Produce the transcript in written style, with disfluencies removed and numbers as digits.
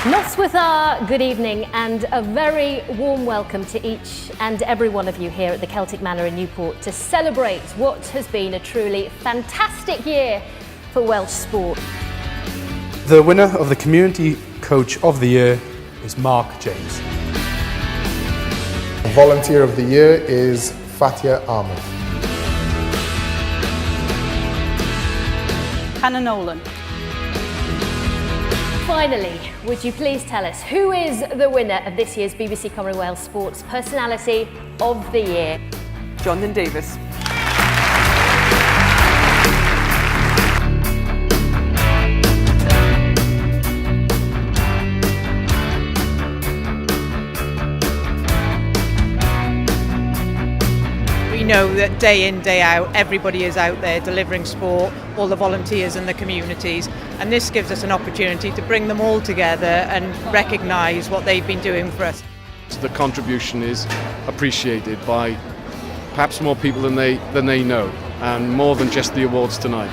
Noswitha, good evening, and a very warm welcome to each and every one of you here at the Celtic Manor in Newport to celebrate what has been a truly fantastic year for Welsh sport. The winner of the Community Coach of the Year is Mark James. The Volunteer of the Year is Fatia Ahmed. Hannah Nolan. Finally, would you please tell us who is the winner of this year's BBC Cymru Wales Sports Personality of the Year? Jonathan Davis. We know that day in, day out, everybody is out there delivering sport, all the volunteers and the communities, and this gives us an opportunity to bring them all together and recognise what they've been doing for us. The contribution is appreciated by perhaps more people than they know, and more than just the awards tonight.